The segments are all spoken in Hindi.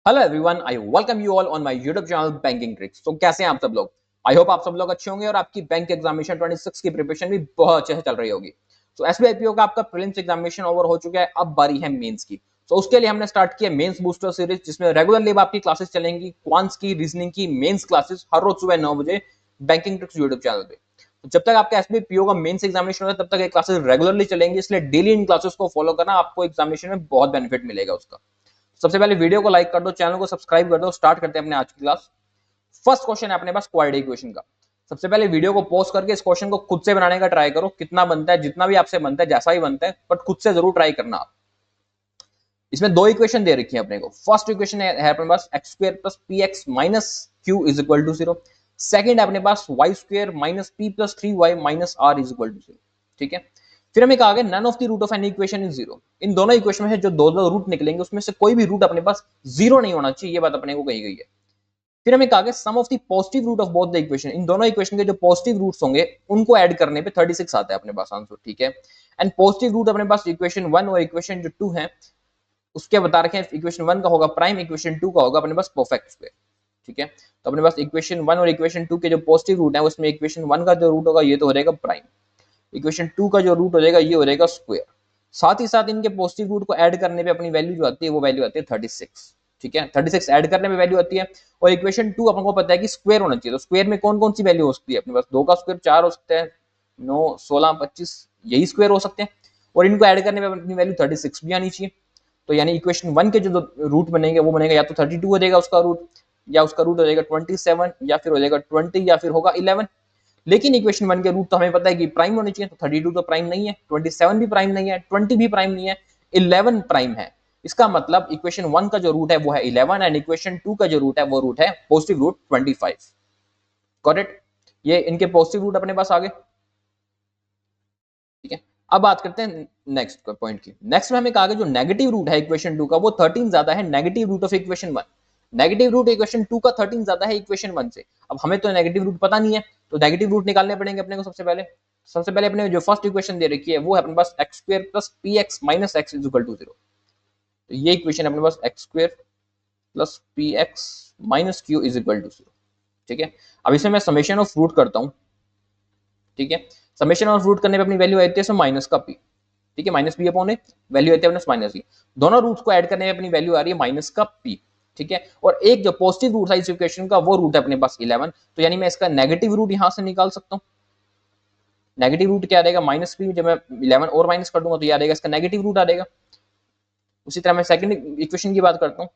Hello everyone, I welcome you all on my YouTube channel banking tricks. तो कैसे हैं आप सब लोग? आई होप आप सब लोग अच्छे होंगे और आपकी बैंक एग्जामिनेशन 26 की प्रिपरेशन भी बहुत अच्छे से चल रही होगी। तो एसबीआईपीओ का आपका प्रीलिम्स एग्जामिनेशन ओवर हो चुका है, अब बारी है मेंस की। तो उसके लिए हमने स्टार्ट किया मेंस बूस्टर सीरीज, जिसमें रेगुलरली आपकी क्लासेस चलेंगी, क्वांट्स की, रीजनिंग की मेंस क्लासेस हर रोज सुबह 9 बजे बैंकिंग ट्रिक्स यूट्यूब चैनल पे। तो जब तक आपका एसबीआईपीओ का मेंस एग्जामिनेशन होता है तब तक ये क्लासेस रेगुलरली चलेंगी, इसलिए डेली इन क्लासेस को फॉलो करना, आपको एग्जामिनेशन में बहुत बेनिफिट मिलेगा उसका। सबसे पहले वीडियो को लाइक कर दो, चैनल को सब्सक्राइब कर दो। स्टार्ट करते हैं अपने आज की क्लास। फर्स्ट क्वेश्चन है अपने पास क्वाड्रेटिक इक्वेशन का। सबसे पहले वीडियो को पॉज करके इस क्वेश्चन को खुद से बनाने का ट्राई करो। कितना बनता है, जितना भी आपसे बनता है, जैसा भी बनता है, बट खुद से जरूर ट्राई करना आप। इसमें दो इक्वेशन दे रखी है अपने को। फर्स्ट इक्वेशन है अपने पास x square plus p x minus q is equal to zero. Second है अपने पास y square minus p plus three y minus r is equal to zero. ठीक है, फिर हमें कहा गया none of the root of an equation is zero. इन दोनों इक्वेशन में से जो दो दो रूट निकलेंगे उसमें से कोई भी रूट अपने पास जीरो नहीं होना चाहिए, ये बात अपने को कही गई है। फिर हमें कहा गया sum of the positive root of both the equation. इन दोनों इक्वेशन के जो पॉजिटिव रूट्स होंगे उनको ऐड करने पे 36 आता है अपने पास आंसर। ठीक है, एंड पॉजिटिव रूट अपने पास इक्वेशन 1 और इक्वेशन जो 2 है उसके बता रखे हैं। इक्वेशन 1 का होगा प्राइम, इक्वेशन 2 का होगा अपने पास परफेक्ट स्क्वायर। ठीक है, तो अपने पास इक्वेशन 1 और इक्वेशन 2 के जो पॉजिटिव रूट है उसमें इक्वेशन 1 का जो रूट होगा ये तो हो जाएगा प्राइम, इक्वेशन 2 का जो रूट हो जाएगा ये हो जाएगा स्क्वायर। साथ ही साथ इनके पॉजिटिव रूट को ऐड करने पे अपनी वैल्यू जो आती है वो वैल्यू आती है 36। ठीक है, 36 ऐड करने में वैल्यू आती है। और इक्वेशन 2 अपन को पता है कि स्क्वायर होना चाहिए, तो स्क्वायर में कौन कौन सी वैल्यू हो सकती है अपने पास? 2 का स्क्वायर 4 हो सकता है, 9 16 25 यही स्क्वायर हो सकते हैं। और इनको ऐड करने में अपनी वैल्यू 36 भी आनी चाहिए। तो यानी इक्वेशन 1 के जो रूट बनेंगे वो बनेगा या तो 32 हो जाएगा उसका रूट, या उसका रूट हो जाएगा 27, या फिर हो जाएगा 20, या फिर होगा 11। लेकिन इक्वेशन 1 के रूट तो हमें पता है कि प्राइम होने चाहिए, तो 32 तो प्राइम नहीं है, 27 भी प्राइम नहीं है, 20 भी प्राइम नहीं है, 11 प्राइम है। इसका मतलब इक्वेशन 1 का जो रूट है वो है 11 एंड इक्वेशन 2 का जो रूट है वो रूट है पॉजिटिव रूट 25। Got it? ये इनके पॉजिटिव रूट अपने पास आ गए। ठीक है, अब बात करते हैं नेक्स्ट पॉइंट की। नेक्स्ट में हमें कहा जो नेगेटिव रूट है इक्वेशन 2 का वो 13 ज्यादा है negative root of equation 1। Negative root equation 2 का 13 ज्यादा है इक्वेशन 1 से। अब हमें तो नेगेटिव रूट पता नहीं है, तो नेगेटिव रूट निकालने पड़ेंगे अपने को। सबसे पहले अपने जो फर्स्ट इक्वेशन दे रखी है वो है अपने पास x square plus p x minus x is equal to zero. तो ये इक्वेशन अपने पास x square plus p x minus q is equal to zero. ठीक है, अब इसमें मैं समेशन ऑफ रूट करता हूं। ठीक है, समेशन ऑफ रूट करने पे अपनी वैल्यू आती है माइनस का पी। ठीक है, माइनस बी अपॉन ए, वैल्यू आती है माइनस बी। दोनों रूट्स को ऐड करने में अपनी वैल्यू आ रही है माइनस का पी। ठीक है, और एक जो पॉजिटिव रूट था इस इक्वेशन का वो रूट है अपने पास 11। तो यानी मैं इसका नेगेटिव रूट यहां से निकाल सकता हूं। नेगेटिव रूट क्या आ जाएगा? Minus P. जब मैं 11 और माइनस कर दूंगा तो ये आ जाएगा इसका नेगेटिव रूट आ जाएगा। उसी तरह मैं सेकंड इक्वेशन की बात करता हूं।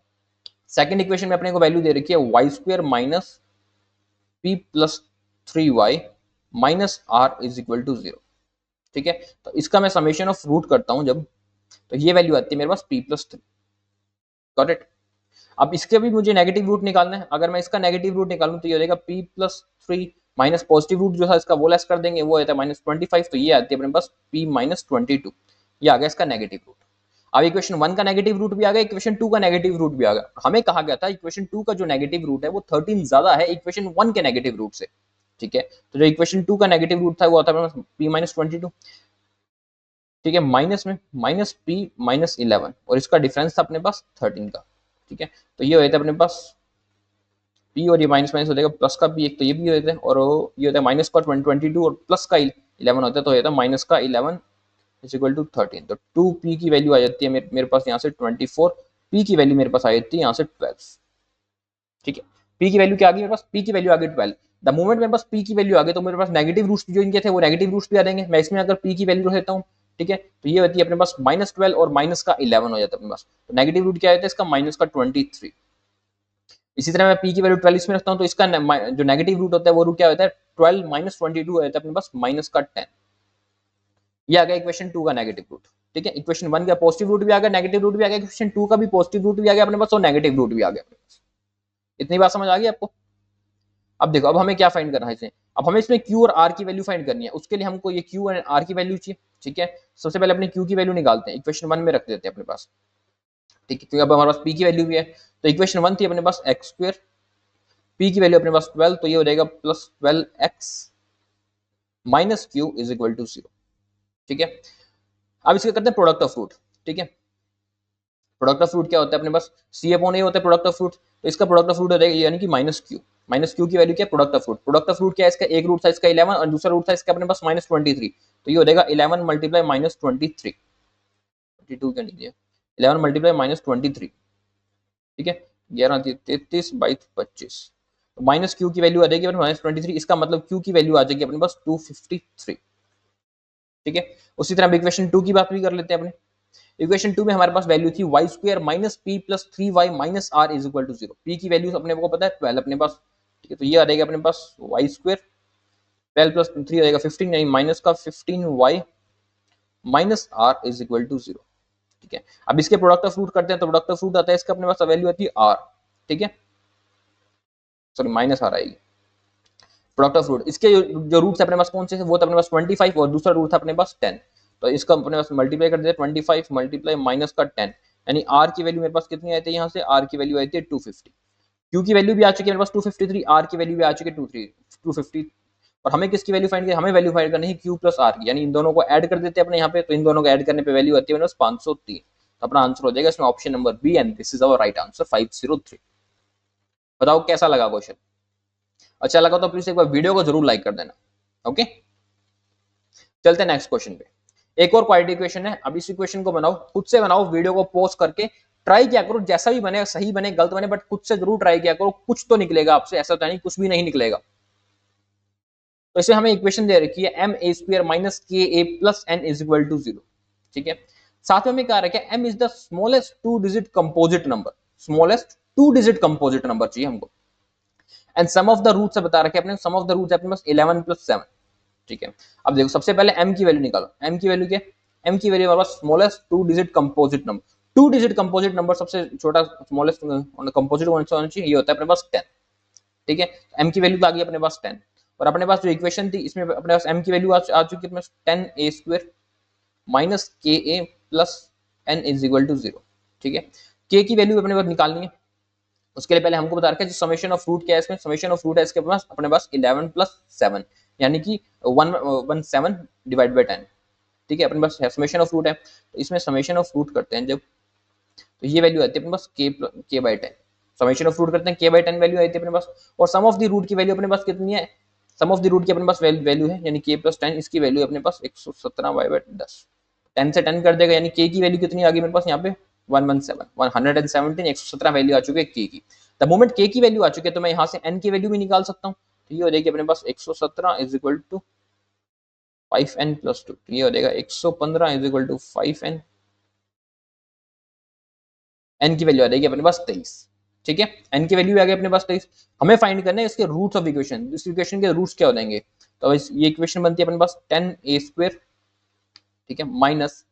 सेकंड इक्वेशन में अपने को वैल्यू दे रखी है y square minus p plus three y minus r is equal to zero. ठीक है, तो इसका मैं समेशन ऑफ रूट करता हूं जब, तो ये वैल्यू आती है मेरे पास p plus three. Got it? अब इसके भी मुझे नेगेटिव रूट निकालना है। अगर मैं इसका नेगेटिव रूट निकालूं तो ये हो जाएगा p plus three minus positive root जो था इसका वो लेस कर देंगे, वो आता है माइनस 25। तो ये आती है अपने पास पी माइनस 22। ये आ गया इसका नेगेटिव रूट। अब इक्वेशन 1 का नेगेटिव रूट भी आ गया, इक्वेशन 2 का नेगेटिव रूट भी आ गया। हमें कहा गया था इक्वेशन 2 का जो नेगेटिव रूट है वो 13 ज्यादा है इक्वेशन 1 के नेगेटिव रूट से। ठीक है, तो जो इक्वेशन 2 का नेगेटिव रूट था वो आता है पी माइनस 22। ठीक है, माइनस में माइनस पी माइनस 11 और इसका डिफरेंस था अपने पास 13 का। ठीक है, तो ये होता है अपने पास पी और ये माइनस माइनस हो जाएगा प्लस का पी एक, तो ये भी होता है। और ये होता है माइनस का 22 और प्लस का 11 होता है, तो होता है माइनस का 11 इज इक्वल टू 13। तो 2p की वैल्यू आ जाती है मेरे पास यहाँ से 24, p की वैल्यू मेरे पास आ जाती है यहाँ से 12। ठीक है, p की वैल्यू क्या आ गई मेरे पास? p की वैल्यू आ गई 12। द मोमेंट मेरे पास p की वैल्यू आ गई तो मेरे पास नेगेटिव रूट्स जो इनके थे वो नेगेटिव रूट्स भी आ जाएंगे। मैं इसमें अगर p की वैल्यू रख देता हूँ, ठीक है, तो ये होती है अपने पास माइनस 12 और माइनस का 11 हो जाता है अपने पास। तो नेगेटिव रूट क्या होता है इसका? माइनस का 23। इसी तरह मैं p की वैल्यू 12 इसमें रखता हूँ तो इसका जो नेगेटिव रूट होता है वो रूट क्या होता है? 12 माइनस 22 होता है अपने पास माइनस का 10। ये आ गया इक्वेशन 2 का नेगेटिव रूट। ठीक है, इक्वेशन 1 का पॉजिटिव रूट भी आ गया, नेगेटिव रूट भी आ गया, इक्वेशन 2 का भी पॉजिटिव रूट भी आ गया अपने पास और नेगेटिव रूट भी आ गया अपने पास। इतनी बात समझ आ गई आपको? अब देखो, अब हमें क्या फाइंड करना है इसमें? अब हमें इसमें Q और R की वैल्यू फाइंड करनी है। उसके लिए हमको ये Q और R की वैल्यू चाहिए। ठीक है, सबसे पहले अपने Q की वैल्यू निकालते हैं, इक्वेशन 1 में रख देते हैं अपने पास। ठीक है, क्योंकि अब हमारे पास P की वैल्यू भी है। तो इक्वेशन 1 थी अपने पास एक्स स्क्वायर, P की वैल्यू अपने पास 12, तो ये हो जाएगा plus 12x minus q is equal to 0। ठीक है, अब इसके करते हैं प्रोडक्ट ऑफ रूट। ठीक है, प्रोडक्ट ऑफ फ्रूट क्या होता है अपने पास, सी अपॉन ए होता है प्रोडक्ट ऑफ फ्रूट, तो इसका प्रोडक्ट ऑफ फ्रूट हो जाएगा यानी कि माइनस क्यू की वैल्यू क्या है, प्रोडक्ट ऑफ फ्रूट क्या है, इसका एक रूट था इसका 11 और दूसरा रूट था इसका अपने पास -23, तो ये हो जाएगा 11 मल्टीप्लाई -23, 22 क्या लिखिए 11 मल्टीप्लाई -23, ठीक है 11 33 22 25, तो माइनस क्यू की वैल्यू आ जाएगी -23, इसका मतलब क्यू की वैल्यू आ जाएगी अपने पास 253, ठीक है। उसी तरह इक्वेशन 2 की बात भी कर लेते हैं अपने। इक्वेशन 2 में हमारे पास वैल्यू थी y square minus p plus 3y minus r is equal to 0, p की वैल्यू अपने को पता है 12 अपने पास, ठीक है, तो ये आ जाएगा अपने पास y स्क्वायर 12 प्लस 3 आ जाएगा 15 यानी माइनस का 15y minus r is equal to 0, ठीक है। अब इसके प्रोडक्ट ऑफ फ्रूट करते हैं तो प्रोडक्ट ऑफ फ्रूट आता है इसका अपने पास वैल्यू आती है r, ठीक है, सॉरी माइनस आर आएगी प्रोडक्ट ऑफ फ्रूट। इसके जो रूट्स अपने पास कौन से थे, वो था अपने पास 25 और दूसरा रूट था अपने पास 10, तो इसका अपने पास मल्टीप्लाई कर देते 25 मल्टीप्लाई माइनस का 10, यानी आर की वैल्यू मेरे पास कितनी आई थी, यहाँ से आर की वैल्यू आई थी 250, क्यू की वैल्यू भी आ चुकी है मेरे पास 253, आर की वैल्यू भी आ चुकी है 250, और हमें किसकी वैल्यू फाइंड करनी, हमें वैल्यू फाइंड करनी है क्यू प्लस आर की, यानी इन दोनों को ऐड कर देते हैं अपने यहाँ पे, तो इन दोनों को ऐड करने पे वैल्यू आती है मेरे पास 503, तो अपना आंसर हो जाएगा इसमें option number B and this is our right answer 503। बताओ कैसा लगा क्वेश्चन, अच्छा लगा तो प्लीज एक बार वीडियो को जरूर लाइक कर देना, ओके। चलते हैं नेक्स्ट क्वेश्चन पे, एक और क्वाड्रेटिक इक्वेशन है। अब इस इक्वेशन को बनाओ, खुद से बनाओ, वीडियो को पॉज करके ट्राई किया करो, जैसा भी बने सही बने गलत बने बट खुद से जरूर ट्राई किया करो, कुछ तो निकलेगा आपसे, ऐसा तो नहीं कुछ भी नहीं निकलेगा। तो इसे हमें इक्वेशन दे रखी है M A square minus k a plus n is equal to 0, ठीक है। साथ में हमें कहा रखा है m is the smallest 2 digit composite number, smallest 2 digit composite number चाहिए हमको, and sum of the root से बता रखे अपने, सम ऑफ द रूट है अपने पास 11 प्लस 7, ठीक है। अब देखो सबसे पहले m की वैल्यू निकालो, m की वैल्यू क्या है, m की वैल्यू हमारे पास smallest 2 digit composite number, 2 digit composite number सबसे छोटा स्मॉलेस्ट कंपोजिट होना चाहिए, ये होता है अपने पास 10, ठीक है। m की वैल्यू तो आ गई अपने पास 10, और अपने पास जो इक्वेशन थी इसमें अपने पास m की वैल्यू आ चुकी है 10a square minus k a plus n is equal to 0, ठीक है। k की वैल्यू अपने पास निकालनी है, उसके लिए पहले हमको बता रखा है जो समेशन ऑफ रूट क्या है, इसमें समेशन ऑफ रूट है इसके पास अपने पास 11 प्लस 7 यानी कि 117 डिवाइड बाय 10, ठीक है, अपने पास समेशन ऑफ रूट है, तो इसमें समेशन ऑफ रूट करते हैं जब, तो ये वैल्यू आती है अपने पास k by 10, summation of root करते हैं k बाय 10 वैल्यू आती है अपने पास, और सम ऑफ द रूट की वैल्यू अपने पास कितनी है, सम ऑफ द रूट की अपने पास वैल्यू है यानी k प्लस 10, इसकी वैल्यू अपने पास 117 बाय 10, 10 से 10 कर देगा यानी k की वैल्यू कितनी आ गई मेरे पास यहाँ पे 117 117 वैल्यू आ चुकी है k की। द मोमेंट k की वैल्यू आ चुकी है तो मैं यहाँ से n की वैल्यू भी निकाल सकता हूँ, तो ये हो जाएगी अपने पास 117 is equal to 5n plus 2, ये हो जाएगा 115 is equal to 5n, n की वैल्यू आ जाएगी अपने पास 23, ठीक है, n की वैल्यू आ गई अपने पास 23, हमें फाइंड करना है इसके रूट्स ऑफ इक्वेशन, इस इक्वेशन के रूट्स क्या हो जाएंगे, तो ये इक्वेशन बनती है अपने पास 10a स्क्वायर, ठीक है, माइनस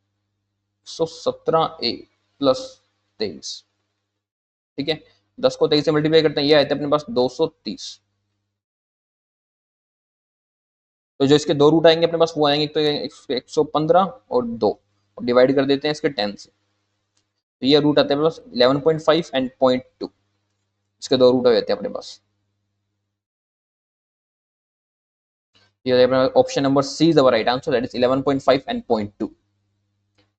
117a प्लस 23, ठीक है, 10 को 23 से मल्टीप्लाई करते हैं ये आते हैं अपने पास 230, तो जो इसके दो रूट आएंगे अपने पास वो आएंगे तो 115 और 2, और डिवाइड कर देते हैं इसके 10 से, तो ये रूट आते हैं अपने पास 11.5 एंड 0.2, इसके दो रूट हो जाते हैं अपने पास, ये option number c is our right answer, that is 11.5 and 0.2,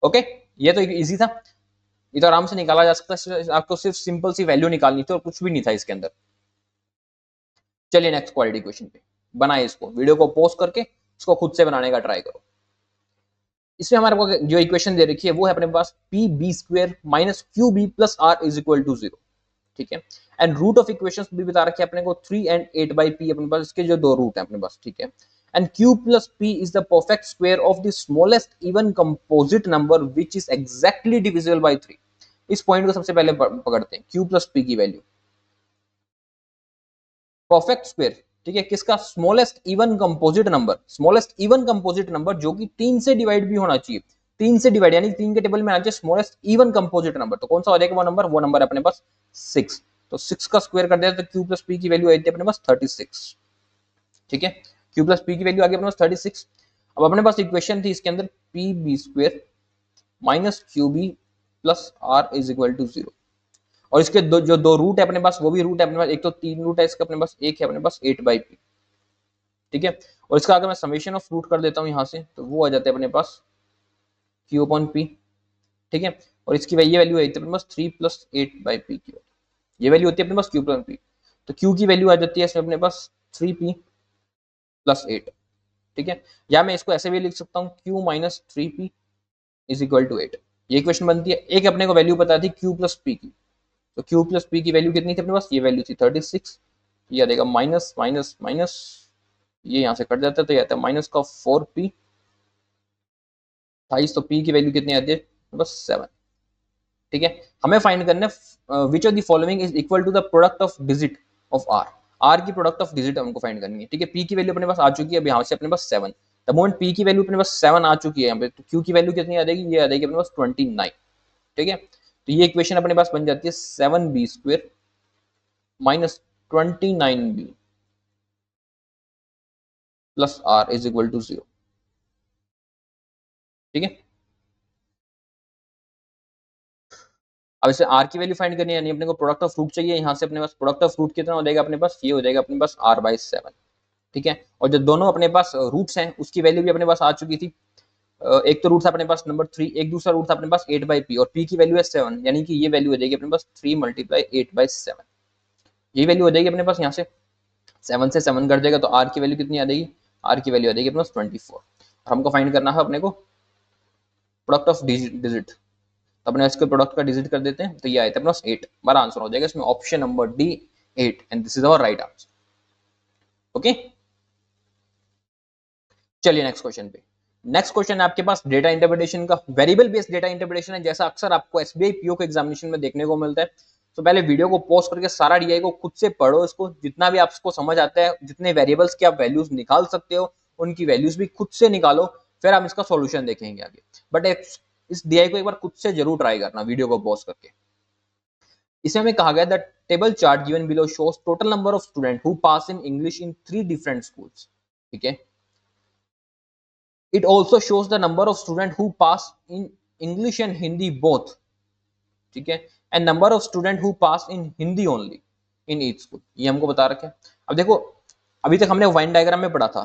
okay. ये तो इजी था, ये तो आराम से निकाला जा सकता है, आपको सिर्फ सिंपल सी वैल्यू निकालनी थी और कुछ भी नहीं था इसके अंदर। चलिए नेक्स्ट क्वाड्रेटिक इक्वेशन पे बनाए, इसको वीडियो को पॉज करके इसको खुद से बनाने का ट्राई करो। इसमें हमारे को जो इक्वेशन दे रखी है वो है अपने पास p b square minus q b plus r is equal to 0, ठीक है, एंड रूट ऑफ इक्वेशंस भी बता रखे अपने को 3 एंड 8 बाई पी अपने पास, इसके जो दो रूट है अपने पास, ठीक है, and q plus p is the perfect square of the smallest even composite number which is exactly divisible by 3। इस पॉइंट को सबसे पहले पकड़ते हैं, q प्लस p की वैल्यू परफेक्ट स्क्वायर, ठीक है, किसका, smallest even composite number, smallest even composite number जो कि 3 से डिवाइड भी होना चाहिए, 3 से डिवाइड यानी 3 के टेबल में आना चाहिए स्मॉलेस्ट इवन कंपोजिट नंबर, तो कौन सा हो जाएगा वो नंबर अपने पास 6, तो 6 का स्क्वायर कर देते तो q प्लस p की वैल्यू आई थी अपने पास 36, ठीक है, q प्लस p की वैल्यू आ गई अपने पास 36। अब अपने पास इक्वेशन थी इसके अंदर p b square minus q b plus r is equal to 0, और इसके जो दो रूट है अपने पास वो भी रूट है अपने पास, एक तो 3 रूट है इसका अपने पास, एक है अपने पास 8 बाई पी, ठीक है, और इसका अगर मैं समेशन ऑफ रूट कर देता हूं यहां से तो वो आ जाता है अपने पास q अपॉन p, ठीक है, और इसकी ये वैल्यू आई थी अपने पास 3 + 8/p, ये वैल्यू होती है अपने पास q + p। तो q की वैल्यू आ जाती है इसमें अपने पास 3p + 8, ठीक है। या मैं इसको ऐसे भी लिख सकता हूँ q - 3p = 8, ये इक्वेशन बनती है। एक अपने को वैल्यू पता थी q + p की, तो q + p की वैल्यू कितनी थी अपने पास, ये वैल्यू थी 36, ये आ जाएगा माइनस माइनस माइनस, ये यहाँ से कट जाता है तो ये आता है माइनस का 4p 28, तो p की वैल्यू कितनी आती है बस 7, ठीक है। हमें फाइंड करना है which of the following is equal to the product of digit of r की प्रोडक्ट ऑफ डिजिट हमको फाइंड करनी है, ठीक है। p की वैल्यू अपने पास आ चुकी है, अब यहाँ से अपने पास 7, द मोमेंट p की वैल्यू अपने पास 7 आ चुकी है यहाँ पे, तो q की वैल्यू कितनी आ जाएगी, ये आ जाएगी अपने पास 29, ठीक है। तो ये इक्वेशन अपने पास बन जाती है 7b² - 29b + r = 0, ठीक है। अब इसे r की वैल्यू फाइंड करनी है, यानी अपने को प्रोडक्ट ऑफ रूट चाहिए, यहाँ से अपने पास प्रोडक्ट ऑफ रूट कितना हो जाएगा अपने पास, ये हो जाएगा अपने पास r/7, ठीक है। और जो दोनों अपने पास रूट्स हैं उसकी वैल्यू भी अपने पास आ चुकी थी, एक तो रूट था अपने पास नंबर 3, एक दूसरा रूट था अपने पास 8/p, और p की वैल्यू है 7, यानी कि ये वैल्यू हो जाएगी अपने पास 3 × 8/7, ये वैल्यू हो जाएगी अपने पास, यहाँ से 7 से 7 कट जाएगा, तो r की वैल्यू कितनी आ जाएगी, r की वैल्यू आ जाएगी अपने पास 24। हमको फाइंड करना है अपने को प्रोडक्ट ऑफ डिजिट, तो अपने इसके प्रोडक्ट का डिजिट कर देते हैं, तो ये आया था अपना 8, हमारा आंसर हो जाएगा इसमें option number D 8, and this is our right answer, okay. चलिए नेक्स्ट क्वेश्चन पे। नेक्स्ट क्वेश्चन है आपके पास डेटा इंटरप्रिटेशन का, वेरिएबल बेस्ड डेटा इंटरप्रिटेशन है, जैसा अक्सर आपको एसबीआई पीओ के एग्जामिनेशन में देखने को मिलता है। तो पहले वीडियो को पॉज करके सारा डीआई को खुद से पढ़ो, इसको जितना भी आपको समझ आता है, जितने वेरिएबल्स की आप वैल्यूज निकाल सकते हो उनकी वैल्यूज भी खुद से निकालो, फिर हम इसका सॉल्यूशन देखेंगे आगे। बट इस डीआई को एक बार खुद से जरूर ट्राई करना वीडियो को पॉज करके। इसमें हमें कहा गया the table chart given below shows total number of student who pass in English in 3 different schools, ठीक है। It also shows the number of students who pass in English and Hindi both, ठीक है, and number of students who pass in Hindi only in each school, ये हमको बता रखे हैं। अब देखो, अभी तक हमने वाइन डायग्राम में पढ़ा था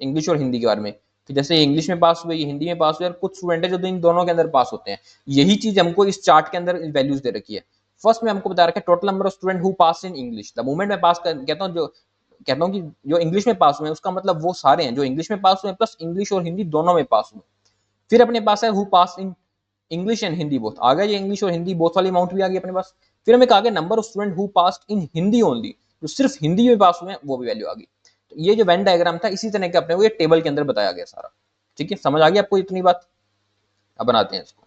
इंग्लिश और हिंदी के बारे में, कि जैसे ये इंग्लिश में पास हुए, ये हिंदी में पास हुए, और कुछ स्टूडेंट है जो इन दोनों के अंदर पास होते हैं। यही चीज हमको इस चार्ट के अंदर वैल्यूज दे रखी है। फर्स्ट में हमको बता रखा है total number of student who pass in English, the moment में पास कहता हूँ, जो कहता हूँ कि जो इंग्लिश में पास हुए हैं उसका मतलब वो सारे हैं जो इंग्लिश में पास हुए हैं प्लस इंग्लिश और हिंदी दोनों में पास हुए। फिर अपने पास है who pass in English and Hindi both, आ गया ये इंग्लिश और हिंदी बोथ वाली अमाउंट भी आ गई अपने पास। फिर हमें कहा गया number of student who pass in Hindi only, जो सिर्फ हिंदी में पास हुए हैं वो भी वैल्यू आ गई। तो ये जो वेन डायग्राम था इसी तरह के अपने को ये टेबल के अंदर बताया गया सारा, ठीक है। समझ आ गई आपको इतनी बात। अब बनाते हैं इसको।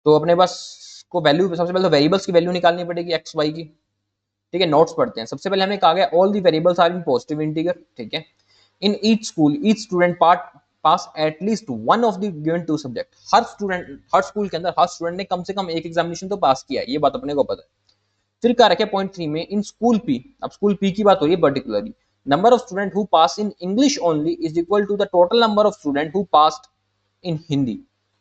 तो अपने पास को वैल्यू, सबसे पहले तो वेरिएबल्स की वैल्यू निकालनी पड़ेगी एक्स वाई की, ठीक है। नोट्स पढ़ते हैं। सबसे पहले हमें कहा गया all the variables are in positive integer, ठीक है। In each school each student pass at least one of the given two subject, हर स्कूल के अंदर हर स्टूडेंट ने कम से कम एक एग्जामिनेशन तो पास किया है, ये बात अपने को पता है। फिर क्या रखे पॉइंट 3 में इन स्कूल पी, अब स्कूल पी की बात हो रही है particularly, number of student who pass in English only is equal to the total number of student who passed in Hindi,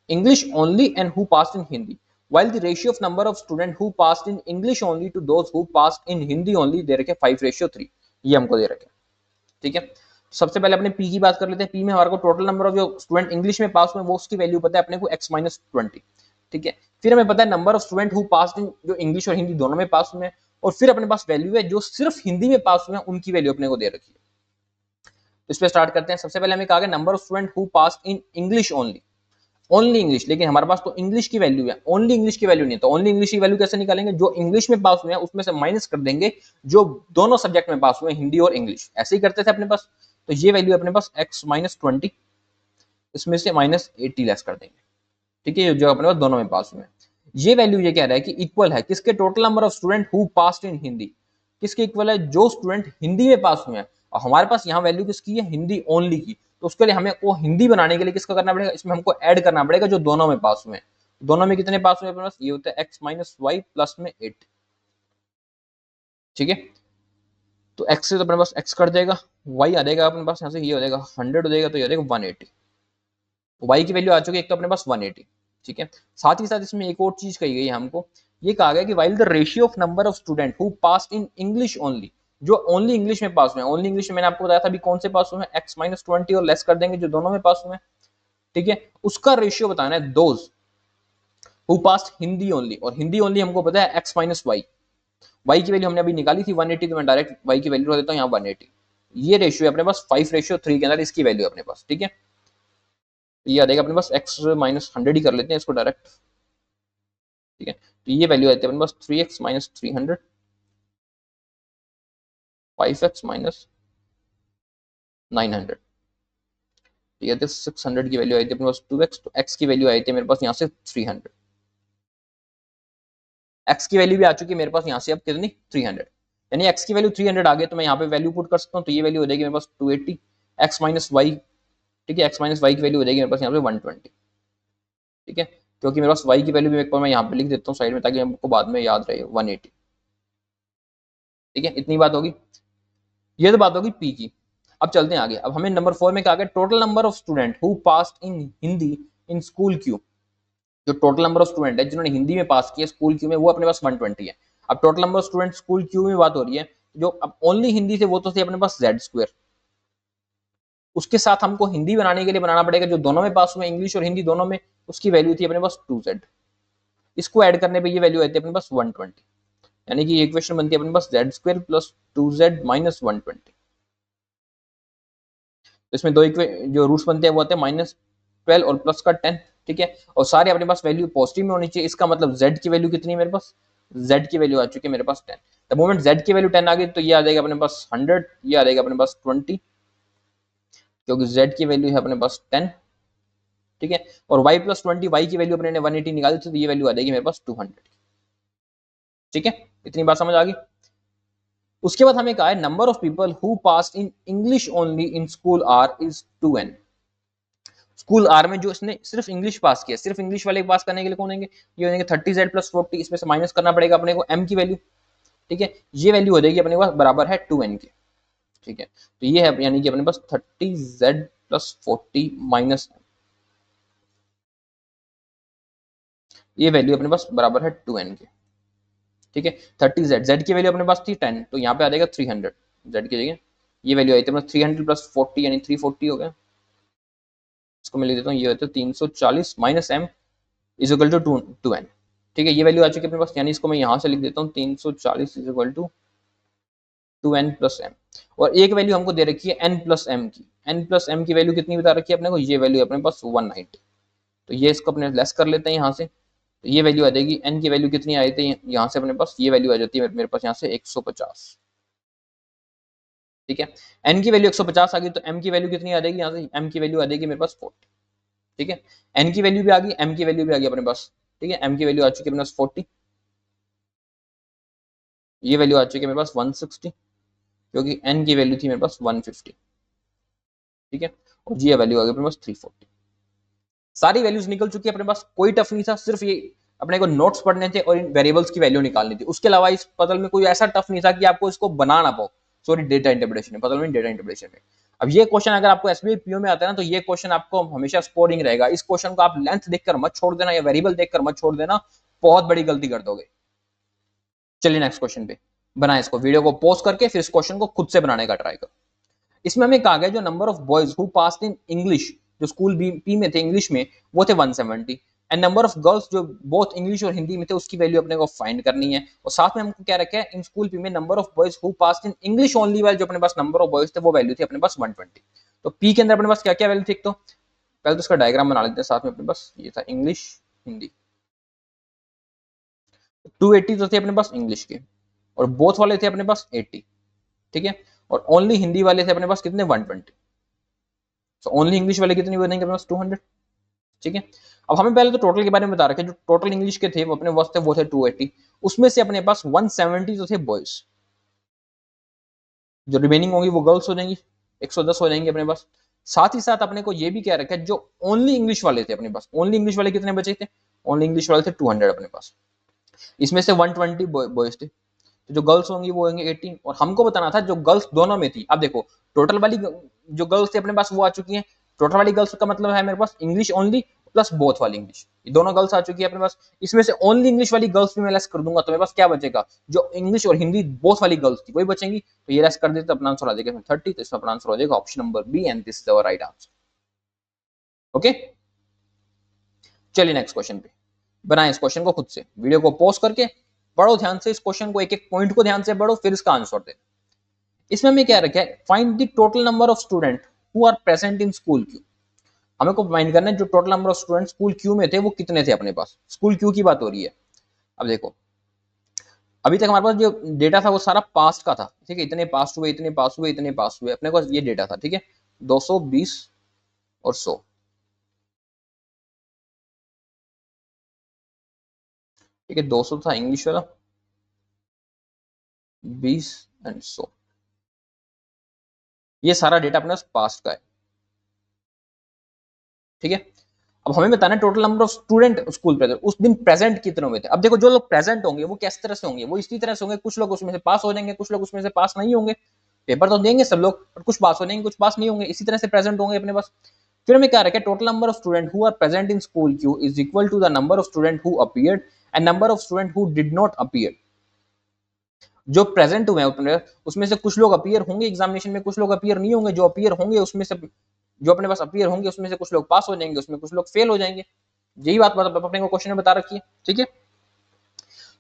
English only and who passed in Hindi, while the ratio of number of students who passed in English only to those who passed in Hindi only दे रखे 5:3, ये हमको दे रखे, ठीक है। सबसे पहले अपने P की बात कर लेते हैं। P में हमारे को टोटल नंबर ऑफ जो स्टूडेंट इंग्लिश में पास हुए वो उसकी वैल्यू पता है अपने को x - 20, ठीक है। फिर हमें पता है number of student who passed इन, जो इंग्लिश और हिंदी दोनों में पास हुए हैं, और फिर अपने पास वैल्यू है जो सिर्फ हिंदी में पास हुए हैं उनकी वैल्यू अपने को दे रखी है। इस पे स्टार्ट करते हैं। सबसे पहले हमें कहा गया number of student who passed in English only, only English, लेकिन हमारे पास तो इंग्लिश की वैल्यू है, ओनली इंग्लिश की वैल्यू नहीं। तो ओनली इंग्लिश की वैल्यू कैसे निकालेंगे, जो इंग्लिश में पास हुए हैं उसमें से माइनस कर देंगे जो दोनों सब्जेक्ट में पास हुए हैं, हिंदी और इंग्लिश, ऐसे ही करते थे अपने पास। तो ये वैल्यू अपने पास x - 20, इसमें से -80 लेस कर देंगे, ठीक है, जो अपने पास दोनों में पास हुए हैं। ये वैल्यू ये कह रहा है कि इक्वल है किसके, total number of student who passed इन हिंदी, किसके इक्वल है, जो स्टूडेंट हिंदी में पास हुए हैं। और हमारे पास यहाँ वैल्यू किसकी है, हिंदी ओनली की। तो उसके लिए हमें वो हिंदी बनाने के लिए किसका करना पड़ेगा, इसमें हमको ऐड करना पड़ेगा जो दोनों में पास हुए हैं। दोनों में कितने पास हुए अपने पास, ये होता है x - y प्लस में 8, ठीक है। तो x से तो अपने पास x कट जाएगा, y आ जाएगा अपने पास यहाँ से, ये हो जाएगा 100 हो जाएगा, तो ये हो जाएगा 180। y की वैल्यू आ चुकी है एक तो अपने पास 180, ठीक है। साथ ही साथ इसमें एक और चीज कही गई है हमको, ये कहा गया कि while the ratio of number of student who passed in English only, जो ओनली इंग्लिश में पास हुए हैं, ओनली इंग्लिश में मैंने आपको बताया था अभी कौन से पास हुए हैं, x - 20 और लेस कर देंगे जो दोनों में पास हुए हैं, ठीक है। उसका रेशियो बताना है those who passed Hindi only, और हिंदी ओनली हमको पता है x माइनस वाई, वाई की वैल्यू हमने अभी निकाली थी 180, तो मैं डायरेक्ट वाई की वैल्यू देता हूँ यहाँ 180। ये रेशियो अपने पास 5:3 के अंदर इसकी वैल्यू अपने पास, ठीक है। ये आ जाएगा अपने पास x माइनस 100 ही कर लेते हैं इसको डायरेक्ट, ठीक है। तो ये वैल्यू आती है अपने पास 3x माइनस 300, 5x माइनस 900, ठीक है। तो 600 की वैल्यू आई थी अपने पास 2x, तो x की वैल्यू आई थी मेरे पास यहाँ से 300, x की वैल्यू भी आ चुकी है मेरे पास यहाँ से अब कितनी 300, यानी x की वैल्यू 300 आ गई, तो मैं यहाँ पे वैल्यू पुट कर सकता हूँ, तो ये वैल्यू हो जाएगी मेरे पास 280 x माइनस वाई, ठीक है। x माइनस वाई की वैल्यू हो जाएगी मेरे पास यहाँ पे 120, ठीक है। क्योंकि मेरे पास y की वैल्यू भी एक बार मैं यहाँ पे लिख देता हूँ साइड में, ताकि हमको बाद में याद रहे 180, ठीक है। इतनी बात होगी, ये तो बात होगी p की। अब चलते हैं आगे, अब हमें नंबर 4 में क्या गया, total number of student who passed in Hindi in school Q, जो टोटल नंबर ऑफ स्टूडेंट है जिन्होंने हिंदी में पास किया स्कूल क्यू में, वो अपने पास 120 है। अब total number of student school Q में बात हो रही है, जो अब ओनली हिंदी थे वो तो थे अपने पास z², उसके साथ हमको हिंदी बनाने के लिए बनाना पड़ेगा जो दोनों में पास हुए, इंग्लिश और हिंदी दोनों में, उसकी वैल्यू थी अपने पास 2z। इसको ऐड करने पे ये वैल्यू आती है अपने पास 120, यानी कि इक्वेशन बनती है अपने पास z² प्लस 2z माइनस 120। तो इसमें दो जो रूट्स बनते हैं वो आते हैं -12 और प्लस का 10, ठीक है। और सारे अपने पास वैल्यू पॉजिटिव में होनी चाहिए, इसका मतलब z की वैल्यू कितनी है मेरे पास, z की वैल्यू आ चुकी है मेरे पास 10। द मोमेंट z की वैल्यू 10 आ गई तो ये आ जाएगा अपने पास 100, ये आ जाएगा अपने पास 20, क्योंकि z की वैल्यू है अपने पास 10, ठीक है। और y प्लस 20, y की वैल्यू अपने ने 180 निकाली थी, तो ये वैल्यू आ जाएगी मेरे पास 200, ठीक है। इतनी बात समझ आ गई। उसके बाद हमें कहा है number of people who passed in English only in school are is 2n। School R में जो इसने सिर्फ इंग्लिश पास किया, सिर्फ इंग्लिश वाले पास करने के लिए कौन होंगे, ये होंगे 30z प्लस 40, इसमें से माइनस करना पड़ेगा अपने को m की वैल्यू, ठीक है। ये वैल्यू हो जाएगी अपने पास बराबर है 2n के, ठीक है। तो ये है यानी कि अपने पास 30z प्लस 40 माइनस, ये वैल्यू अपने पास बराबर है 2n के, ठीक है। 30z, z की वैल्यू अपने पास थी 10, तो यहाँ पे आ जाएगा 300 z की जगह, ये वैल्यू आई थी 300 प्लस 40 यानी 340 हो गया। इसको मैं लिख देता हूँ, ये होता है 340 minus m is equal to 2n, ठीक है। ये वैल्यू आ चुकी है अपने पास, यानी इसको मैं यहाँ से लिख देता हूँ 340 is equal to 2n plus m। और एक वैल्यू हमको दे रखी है n प्लस m की, n प्लस m की वैल्यू कितनी बता रखी है अपने को, ये वैल्यू अपने पास 190, तो ये इसको अपने लेस कर लेते हैं यहाँ से, तो ये वैल्यू आ जाएगी, n की वैल्यू कितनी आई थी यहाँ से अपने पास, ये वैल्यू आ जाती है मेरे पास यहाँ से 150, ठीक है। n की वैल्यू 150 आ गई, तो m की वैल्यू कितनी आ जाएगी यहाँ से, m की वैल्यू आ जाएगी मेरे पास 40, ठीक है। n की वैल्यू भी आ गई, m की वैल्यू भी आ गई अपने पास, ठीक है। m की वैल्यू आ चुकी है अपने पास 40, ये वैल्यू आ चुकी है मेरे पास 160, क्योंकि n की वैल्यू थी मेरे पास 150, ठीक है। और ये वैल्यू आ गई अपने पास 340। सारी वैल्यूज निकल चुकी है अपने पास, कोई टफ नहीं था, सिर्फ ये अपने को नोट्स पढ़ने थे और इन वेरिएबल्स की वैल्यू निकालनी थी। उसके अलावा इस पजल में कोई ऐसा टफ नहीं था कि आपको इसको बनाना पाओ, सॉरी डेटा इंटरप्रिटेशन में, पजल में डेटा इंटरप्रिटेशन में। अब ये क्वेश्चन अगर आपको एसबीआई पीओ में आता है ना, तो ये क्वेश्चन आपको हमेशा स्कोरिंग रहेगा। इस क्वेश्चन को आप लेंथ देखकर मत छोड़ देना या वेरिएबल देखकर मत छोड़ देना, बहुत बड़ी गलती कर दोगे। चलिए नेक्स्ट क्वेश्चन पे बनाए, इसको वीडियो को पॉज करके फिर इस क्वेश्चन को खुद से बनाने का ट्राई करो। इसमें हमें कहा गया जो number of boys who passed in English, जो स्कूल पी में थे इंग्लिश में, वो थे 170, एंड नंबर ऑफ गर्ल्स जो बोथ इंग्लिश और हिंदी में थे उसकी वैल्यू अपने को फाइंड करनी है। और साथ में हमको क्या रखा है, इन स्कूल पी में number of boys who passed in English only वाले जो अपने पास नंबर ऑफ बॉयज थे वो वैल्यू थी अपने पास 120। तो पी के अंदर अपने पास क्या क्या वैल्यू थी, तो पहले तो इसका डायग्राम बना लेते हैं साथ में, अपने पास ये था इंग्लिश हिंदी, 280 तो थे अपने पास इंग्लिश के, और बोथ वाले थे अपने पास 80, ठीक है। और ओनली हिंदी वाले थे अपने पास कितने 120, तो ओनली इंग्लिश वाले कितनी बनेंगे अपने पास 200, ठीक है। अब हमें पहले तो टोटल के बारे में बता रखे, जो टोटल इंग्लिश के थे वो अपने पास थे वो थे 280, उसमें से अपने पास 170 तो थे बॉयज, जो रिमेनिंग होंगी वो गर्ल्स हो जाएंगी, 110 हो जाएंगे अपने पास। साथ ही साथ अपने को ये भी क्या रखा है, जो ओनली इंग्लिश वाले थे अपने पास, ओनली इंग्लिश वाले कितने बचे थे, ओनली इंग्लिश वाले थे 200 अपने पास, इसमें से 120 बॉयज थे, तो जो गर्ल्स होंगी वो होंगे 18। और हमको बताना था जो गर्ल्स दोनों में थी, अब देखो टोटल वाली जो गर्ल्स थे अपने पास वो आ चुकी हैं, टोटल वाली गर्ल्स का मतलब है मेरे पास इंग्लिश ओनली प्लस बोथ वाली इंग्लिश, ये दोनों गर्ल्स आ चुकी है अपने पास। इसमें से ओनली इंग्लिश वाली गर्ल्स भी मैं लेस कर दूंगा, तो मेरे पास क्या बचेगा, जो इंग्लिश और हिंदी बोथ वाली गर्ल्स थी वही बचेंगी, तो ये लेस कर देते अपना आंसर आ जाएगा 30, तो इसमें अपना आंसर हो जाएगा option number B, and this is our right answer. Okay, चलिए नेक्स्ट क्वेश्चन पे। बनाए इस क्वेश्चन को खुद से, वीडियो को पॉज करके पढ़ो ध्यान से, इस क्वेश्चन को एक एक पॉइंट को ध्यान से पढ़ो, फिर इसका आंसर दे। इसमें हमें क्या रखा है, find the total number of student who are present in school Q. हमें को फाइंड करना है जो total number of student school Q में थे वो कितने थे अपने पास, स्कूल क्यू की बात हो रही है। अब देखो अभी तक हमारे पास जो डेटा था वो सारा पास्ट का था, ठीक है, इतने पास हुए, इतने पास हुए, इतने पास हुए, अपने पास ये डेटा था, ठीक है, 220 और 100, ठीक है, 200 था इंग्लिश वाला, 20 एंड 100, ये सारा डेटा अपने पास पास्ट का है, ठीक है। अब हमें बताना है total number of student school present, उस दिन प्रेजेंट कितने हुए थे। अब देखो जो लोग प्रेजेंट होंगे वो किस तरह से होंगे, वो इसी तरह से होंगे, कुछ लोग उसमें से पास हो जाएंगे, कुछ लोग उसमें से पास नहीं होंगे, पेपर तो देंगे सब लोग, पर कुछ पास हो जाएंगे, कुछ पास नहीं होंगे, इसी तरह से प्रेजेंट होंगे अपने पास। फिर हमें क्या रखा है, total number of student who are present in school Q is equal to the number of student who appeared and number of student who did not appear. जो प्रेजेंट हुए हैं उसमें से कुछ लोग अपीयर होंगे एग्जामिनेशन में, कुछ लोग अपीयर नहीं होंगे, जो अपीयर होंगे उसमें से, जो अपने पास अपीयर होंगे उसमें से कुछ लोग पास हो जाएंगे, उसमें कुछ लोग फेल हो जाएंगे। यही बात अपने को क्वेश्चन में बता रखी है, ठीक है।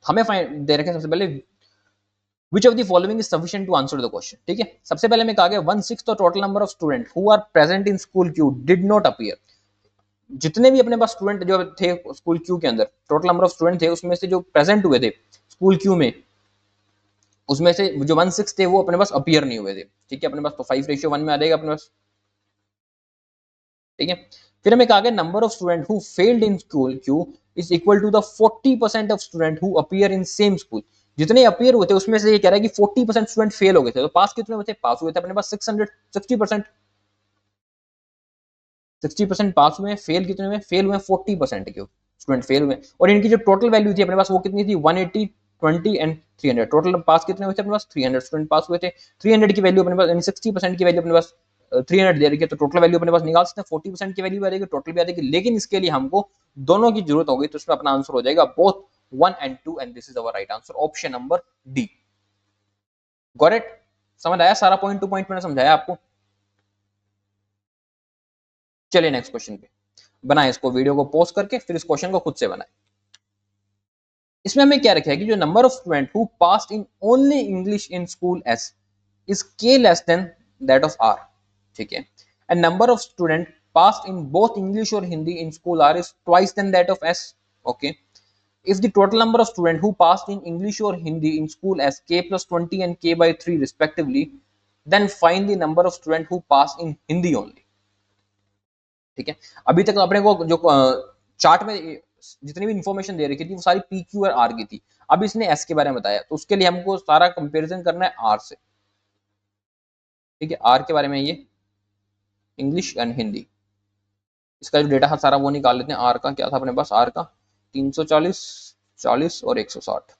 हमें फाइंड दे रखे सबसे पहले which of the following is sufficient to answer the question, ठीक है। सबसे पहले मैं कहा गया 1/6 तो total number of student who are present in school Q did not appear. जितने भी अपने पास स्टूडेंट जो थे स्कूल क्यू के अंदर, टोटल नंबर ऑफ स्टूडेंट थे, उसमें से जो प्रेजेंट हुए थे स्कूल क्यू में, उसमें से जो 1/6 थे वो अपने पास अपीयर नहीं हुए थे, ठीक है। अपने पास तो 5:1 में आ जाएगा अपने पास, ठीक है। फिर हमें कहा गया number of student who failed in school Q is equal to the 40% of student who appear in same school. जितने अपीयर हुए थे उसमें से ये कह रहा है कि 40% स्टूडेंट फेल हो गए थे, तो पास कितने हुए थे, पास हुए थे अपने पास 600, 60%, 60% पास हुए, फेल कितने हुए, फेल हुए 40% के स्टूडेंट फेल हुए। और इनकी जो टोटल वैल्यू थी अपने पास वो कितनी थी, 180, 20 एंड 300। टोटल पास कितने हुए थे अपने पास, 300 स्टूडेंट पास हुए थे। 300 की वैल्यू अपने पास, यानी 60% की वैल्यू अपने पास 300 दे रही है, तो टोटल वैल्यू अपने पास निकाल सकते हैं, 40% की वैल्यू आ जाएगी, टोटल भी आ जाएगी। लेकिन इसके लिए हमको दोनों की जरूरत होगी, तो इसमें अपना आंसर हो जाएगा both 1 and 2 and this is our right answer, option number D. Got it? समझ आया सारा, पॉइंट टू पॉइंट मैंने समझाया आपको। चलिए नेक्स्ट क्वेश्चन पे बनाए, इसको वीडियो को पॉज करके फिर इस क्वेश्चन को खुद से बनाए। इसमें हमें क्या रखा है कि जो number of student who passed in only English in school s is k less than that of r, ठीक है। And number of student passed in both English और Hindi in school are is twice than that of s, okay. If the total number of students who passed in English or Hindi in school as k plus 20 and k by 3 respectively, then find the number of students who passed in Hindi only, ठीक है। अभी तक अपने को जो चार्ट में जितनी भी इंफॉर्मेशन दे रखी थी वो सारी पी क्यू और आर की थी। अब इसने एस के बारे में बताया, तो उसके लिए हमको सारा कंपैरिजन करना है आर से, ठीक है। आर के बारे में ये इंग्लिश एंड हिंदी, इसका जो डेटा था सारा वो निकाल लेते हैं। आर का क्या था अपने पास, आर का 340, 40 और 160,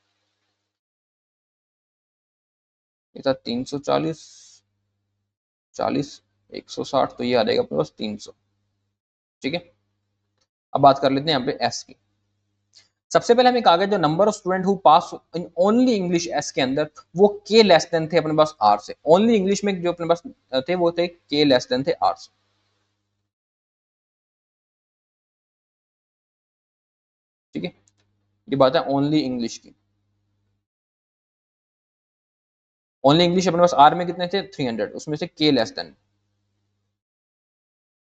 ये था 340, 40, 160, तो ये आ जाएगा अपने पास 300, ठीक है। अब बात कर लेते हैं यहाँ पे एस की। सबसे पहले हमें कहा गया जो number of student who pass in only English S के अंदर वो के लेस देन थे अपने पास आर से। ओनली इंग्लिश में जो अपने पास थे वो थे के लेस देन थे आर से, ठीक है। ये बात है ओनली इंग्लिश की। ओनली इंग्लिश अपने पास आर में कितने थे, 300, उसमें से के लेस देन,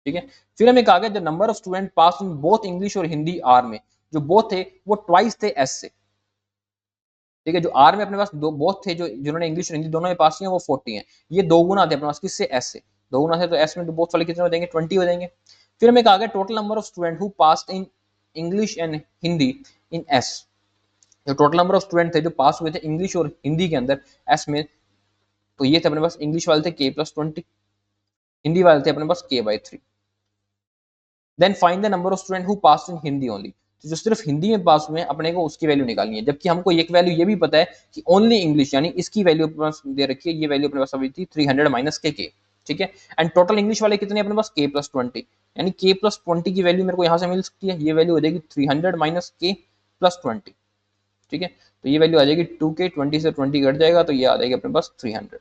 ठीक है। फिर हमें कहा गया the number of student pass in both English और हिंदी आर में, जो बोथ थे वो ट्वाइस थे एस से, ठीक है। जो आर में अपने पास दो बोथ थे, जो जिन्होंने इंग्लिश और हिंदी दोनों में पास किए वो 40 हैं, ये दो गुना थे अपने पास किससे, एस से, दो गुना थे, तो एस में बोथ वाले कितने हो जाएंगे, 20 हो जाएंगे। फिर हमें कहा गया total number of student who pass in English and Hindi in S, जो टोटल नंबर ऑफ स्टूडेंट थे जो पास हुए थे इंग्लिश और हिंदी के अंदर एस में, तो ये थे अपने पास इंग्लिश वाले थे के प्लस 20, हिंदी वाले थे अपने पास के by 3। Then find the number of student who pass in Hindi only, तो जो सिर्फ हिंदी में पास हुए हैं अपने को उसकी वैल्यू निकालनी है, जबकि हमको एक वैल्यू ये भी पता है कि ओनली इंग्लिश, यानी इसकी वैल्यू अपने पास दे रखी है, ये वैल्यू अपने पास अभी थी 300 माइनस के, ठीक है। एंड टोटल इंग्लिश वाले कितने अपने पास, के प्लस 20, यानी के प्लस 20 की वैल्यू मेरे को यहाँ से मिल सकती है, ये वैल्यू हो जाएगी 300 माइनस के प्लस 20, ठीक है। तो ये वैल्यू आ जाएगी 2k, 20 से 20 घट जाएगा तो ये आ जाएगी अपने पास 300।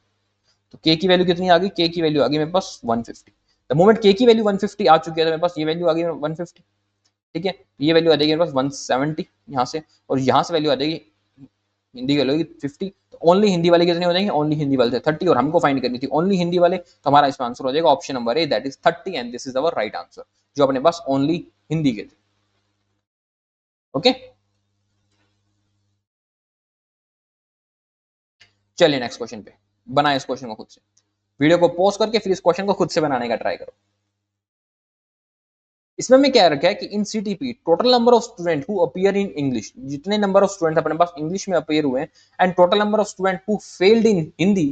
तो के की वैल्यू कितनी आ गई, के की वैल्यू आ गई मेरे पास 150। द मोमेंट के की वैल्यू 150 आ चुकी है तो मेरे पास ये वैल्यू आ गई 150, ठीक है, ये वैल्यू आ जाएगी मेरे पास 170 यहाँ से, और यहाँ से वैल्यू आ जाएगी हिंदी की वैल्यू 50। तो ओनली हिंदी वाले कितने हो जाएंगे, ओनली हिंदी वाले 30, और हमको फाइंड करनी थी ओनली हिंदी वाले, तो हमारा इसका आंसर हो जाएगा option number A, that is 30, and this is our right answer, जो अपने पास ओनली हिंदी के थे। ओके, चलिए नेक्स्ट क्वेश्चन पे, बनाए इस क्वेश्चन को खुद से, वीडियो को पॉज करके फिर इस क्वेश्चन को खुद से बनाने का ट्राई करो। इसमें मैं क्या रखा है कि in CTP total number of student who appear in English, जितने नंबर ऑफ स्टूडेंट अपने पास इंग्लिश में अपीयर हुए हैं, and total number of student who failed in Hindi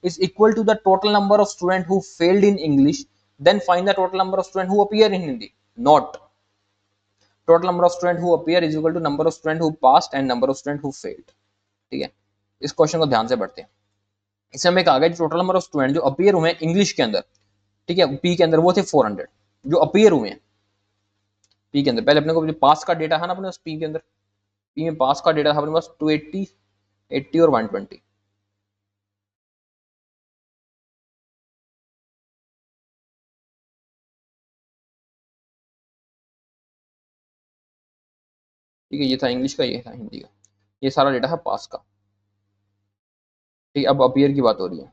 is equal to the total number of student who failed in English, then find the total number of student who appear in Hindi, not total number of student who appear is equal to number of student who passed and number of student who failed. ठीक है, इस क्वेश्चन को ध्यान से पढ़ते हैं। इसमें हमें कहा गया टोटल नंबर ऑफ स्टूडेंट जो अपीयर हुए हैं इंग्लिश के अंदर, ठीक है, पी के अंदर, वो थे 400 जो अपीयर हुए हैं पी के अंदर। पहले अपने को जो पास का डेटा है ना अपने पास पी के अंदर, पी में पास का डेटा था अपने पास 280, 80 और 120। ठीक है, ये था इंग्लिश का, ये था हिंदी का, ये सारा डेटा है पास का। ठीक है, अब अपीयर की बात हो रही है।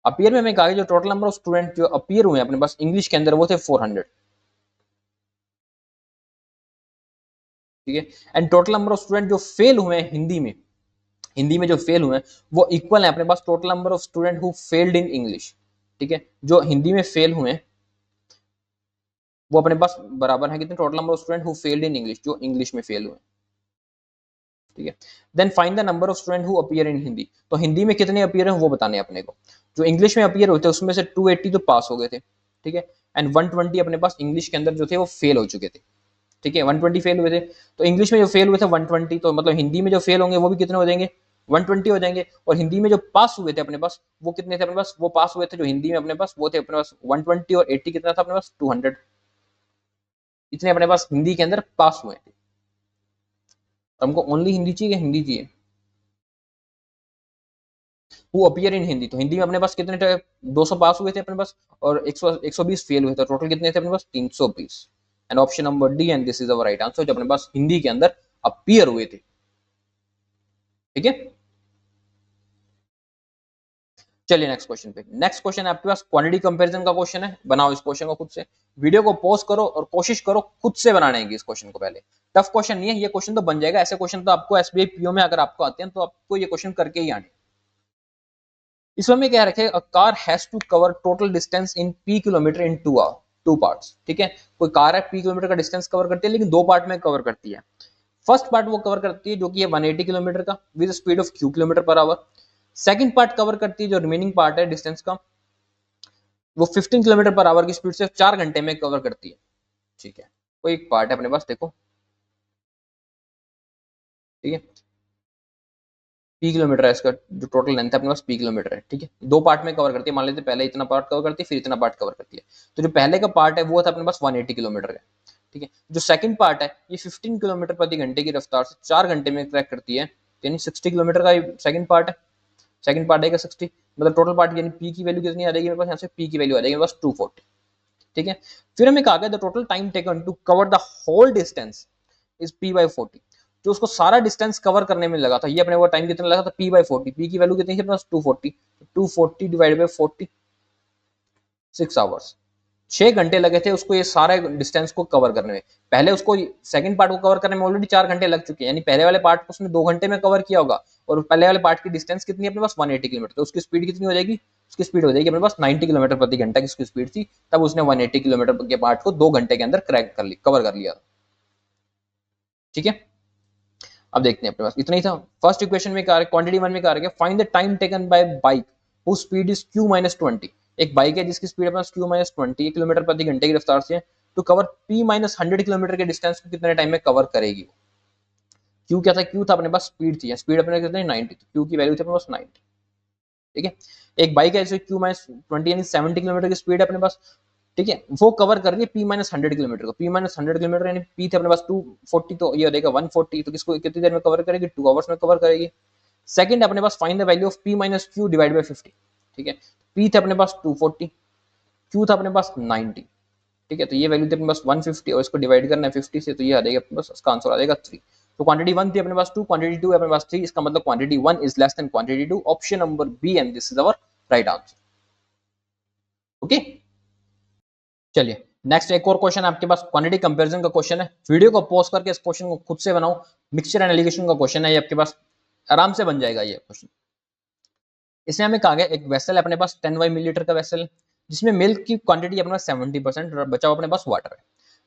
अपीयर में हमें कहा जो टोटल नंबर ऑफ स्टूडेंट जो अपीयर हुए अपने पास इंग्लिश के अंदर वो थे 400। ठीक है, and total number of student जो फेल हुए हैं हिंदी में, हिंदी में जो फेल हुए हैं वो इक्वल है अपने पास total number of student who failed in English. ठीक है, जो हिंदी में फेल हुए हैं वो अपने पास बराबर है कितने, total number of student who failed in English, जो इंग्लिश में फेल हुए। ठीक है, then find the number of student who appear in Hindi, तो हिंदी में कितने अपीयर हैं वो बताने अपने को। जो इंग्लिश में अपीयर होते हैं उसमें से 280 तो पास हो गए थे, ठीक है, एंड 120 अपने पास इंग्लिश के अंदर जो थे वो फेल हो चुके थे। ठीक है, 120 फेल हुए थे, तो इंग्लिश में जो फेल हुए थे 120, तो मतलब हिंदी में जो फेल होंगे वो भी कितने हो जाएंगे, 120 हो जाएंगे। और हिंदी में जो पास हुए थे अपने पास वो कितने थे अपने पास, वो पास हुए थे जो हिंदी में अपने पास वो थे अपने पास 120, और 80 कितना था अपने पास 200, इतने अपने पास हिंदी के अंदर पास हुए थे। हमको ओनली हिंदी चाहिए कि हिंदी चाहिए, वो अपीयर इन हिंदी, तो हिंदी में अपने पास कितने 200 पास हुए थे अपने पास, और 120 फेल हुए थे, टोटल कितने थे अपने पास 320, and option number D, and this is our right answer, जो अपने पास हिंदी के अंदर अपीयर हुए थे। ठीक है, चलिए नेक्स्ट क्वेश्चन पे। नेक्स्ट क्वेश्चन आपके पास क्वांटिटी कंपैरिजन का क्वेश्चन है, बनाओ इस क्वेश्चन को खुद से, वीडियो को पॉज करो और कोशिश करो खुद से बनाने की इस क्वेश्चन को। पहले टफ क्वेश्चन नहीं है, ये क्वेश्चन तो बन जाएगा, ऐसे क्वेश्चन तो आपको एसबीआई पीओ में अगर आपको आते हैं तो आपको ये क्वेश्चन करके ही आने। इसमें में क्या रखे, a car has to cover total distance in P kilometre in two parts. ठीक है, कोई कार है पी किलोमीटर का डिस्टेंस कवर करती है लेकिन दो पार्ट में कवर करती है। फर्स्ट पार्ट वो कवर करती है जो कि है 180 किलोमीटर का with speed of Q kilometre per hour. Second part cover करती है जो रिमेनिंग पार्ट है डिस्टेंस का, वो 15 किलोमीटर पर आवर की स्पीड से 4 घंटे में कवर करती है। ठीक है, कोई एक पार्ट है अपने पास देखो, ठीक है, पी किलोमीटर है इसका, जो टोटल लेंथ है अपने पास पी किलोमीटर है। ठीक है, दो पार्ट में कवर करती है, मान लेते पहले इतना पार्ट कवर करती है फिर इतना पार्ट कवर करती है। तो जो पहले का पार्ट है वो था अपने पास 180 किलोमीटर का। ठीक है, जो सेकंड पार्ट है ये 15 किलोमीटर प्रति घंटे की रफ्तार से 4 घंटे में ट्रैक करती है, यानी 60 किलोमीटर का सेकंड पार्ट है। सेकंड पार्ट है 60, मतलब टोटल पार्ट यानी पी की वैल्यू कितनी आ जाएगी मेरे पास, यहाँ से पी की वैल्यू आ जाएगी मेरे पास 240। ठीक है, फिर हमें कहा गया the total time taken to cover the whole distance is P by 40, जो उसको सारा डिस्टेंस कवर करने में लगा था, ये अपने वो टाइम कितना लगा था पी बाई 40, पी की वैल्यू कितनी थी अपने पास 240, 240 डिवाइड बाई 40, 6 आवर्स, 6 घंटे लगे थे उसको ये सारे डिस्टेंस को कवर करने में। पहले उसको सेकंड पार्ट को कवर करने में ऑलरेडी 4 घंटे लग चुके हैं, यानी पहले वाले पार्ट को उसने 2 घंटे में कवर किया होगा, और पहले वाले पार्ट की डिस्टेंस कितनी है अपने पास 180 किलोमीटर, तो उसकी स्पीड कितनी हो जाएगी, उसकी स्पीड हो जाएगी अपने पास 90 किलोमीटर प्रति घंटा की उसकी स्पीड थी, तब उसने 180 किलोमीटर के पार्ट को 2 घंटे के अंदर क्रैक कर लिया, कवर कर लिया। ठीक है, अब देखते हैं अपने पास इतना ही था। फर्स्ट इक्वेशन में क्या है, क्वांटिटी वन में क्या है, find the time taken by bike who speed is q minus 20, एक बाइक है जिसकी स्पीड अपने q माइनस 20 किलोमीटर प्रति घंटे की रफ्तार से to cover p minus 100 kilometre के डिस्टेंस को कितने टाइम में कवर करेगी। q क्या था, q था अपने पास स्पीड थी, स्पीड अपने कितने 90, तो q की वैल्यू थी अपने पास 90। ठीक है, एक बाइक है जिसकी q माइनस 20 यानी 70 किलोमीटर की स्पीड है अपने पास। ठीक है, वो कवर कर रही है पी माइनस 100 किलोमीटर को, पी माइनस 100 किलोमीटर यानी पी थे अपने पास 240, तो ये हो जाएगा 140, तो किसको कितनी देर में कवर करेगी, 2 आवर्स में कवर करेगी। सेकंड अपने पास find the value of p minus q divide by 50। ठीक है, पी थे अपने पास 240, क्यू था अपने पास 90, ठीक है, तो ये वैल्यू थी अपने पास 150 और इसको डिवाइड करना है 50 से, तो ये आ जाएगा अपने पास, इसका आंसर आ जाएगा 3। तो क्वांटिटी 1 थी अपने पास 2, क्वांटिटी 2 है अपने पास 3, इसका मतलब quantity 1 is less than quantity 2, option number B and this is our right answer. Okay, चलिए नेक्स्ट एक और क्वेश्चन आपके पास क्वांटिटी कंपैरिजन का क्वेश्चन है। वीडियो को पॉज करके इस क्वेश्चन को खुद से बनाओ, मिक्सचर एंड एलिगेशन का क्वेश्चन है ये, आपके पास आराम से बन जाएगा ये क्वेश्चन। इसमें हमें कहा गया एक वेसल है अपने पास 10 वाई मिलीलीटर का वेसल है, जिसमें मिल्क की क्वांटिटी अपने पास 70% और बचा हुआ अपने पास वाटर है।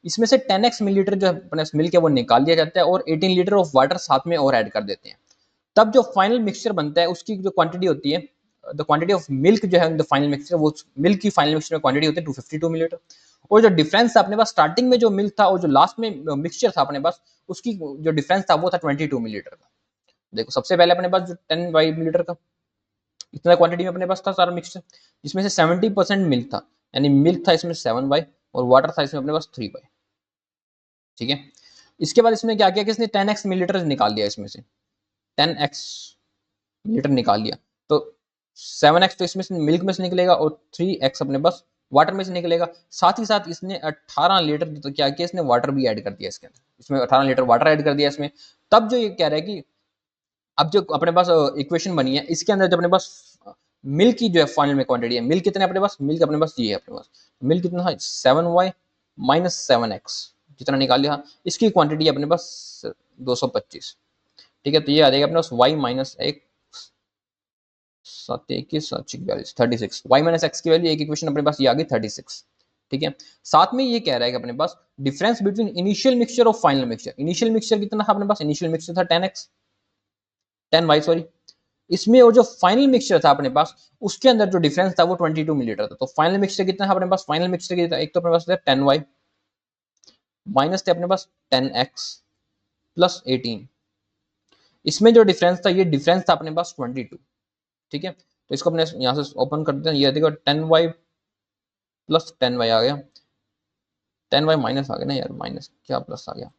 इसमें से 10x मिलीलीटर जो अपने मिल्क है वो निकाल दिया जाता है और 18 लीटर ऑफ वाटर साथ में और ऐड कर देते हैं। तब जो फाइनल मिक्सचर बनता है उसकी जो क्वांटिटी होती है, द क्वांटिटी ऑफ मिल्क जो है द फाइनल मिक्सचर, वो मिल्क की फाइनल मिक्सचर में क्वांटिटी होती है 252 मिलीलीटर। और जो डिफरेंस था अपने पास स्टार्टिंग में जो मिल्क था और जो लास्ट में मिक्सचर था अपने पास, उसकी जो डिफरेंस था वो था 22 मिलीलीटर का। देखो सबसे पहले अपने पास जो 10 वाई मिलीलीटर का इतना क्वांटिटी में अपने पास था सारा मिक्सचर, जिसमें से 70% मिल्क था, यानी मिल्क था इसमें 7 वाई और वाटर था इसमें अपने पास 3 वाई। ठीक है, इसके बाद इसमें क्या किया कि इसने 10x मिलीलीटर निकाल दिया, इसमें से 10x लीटर निकाल लिया, तो 7x तो इसमें से मिल्क में से निकलेगा और 3x अपने पास वाटर में से निकलेगा। साथ ही साथ इसने 18 लीटर तो क्या किया, इसने वाटर भी ऐड कर दिया इसके अंदर, इसमें 18 लीटर वाटर ऐड कर दिया इसमें। तब जो ये कह रहा है कि अब जो अपने पास इक्वेशन बनी है इसके अंदर जो अपने पास मिल्क की जो है फाइनल में क्वांटिटी है, मिल्क कितने अपने पास, मिल्क अपने पास ये है अपने पास, मिल्क कितना है 7y माइनस 7x जितना निकाल लिया, इसकी क्वांटिटी अपने पास 225। ठीक है, तो ये आ जाएगा अपने पास y माइनस एक 36 y माइनस एक्स की वैल्यू, एक इक्वेशन अपने पास ये आ गई 36। ठीक है, साथ में ये कह रहा है कि अपने पास डिफरेंस बिटवीन इनिशियल मिक्सचर और फाइनल मिक्सचर, इनिशियल मिक्सचर कितना था अपने पास, इनिशियल मिक्सचर था 10x 10y सॉरी, इसमें और जो फाइनल मिक्सचर था अपने पास उसके अंदर जो डिफरेंस था वो 22 मिलीलीटर था। तो फाइनल मिक्सचर कितना था अपने पास, फाइनल मिक्सचर कितना, एक तो अपने पास था 10y माइनस थे अपने पास 10x प्लस 18, इसमें जो डिफरेंस था ये डिफरेंस था अपने पास 22। ठीक है, तो इसको अपने यहाँ से ओपन कर देते हैं, ये देखो 10y प्लस 10y आ गया, 10y माइनस आ गया ना यार, माइनस क्या प्लस आ गया,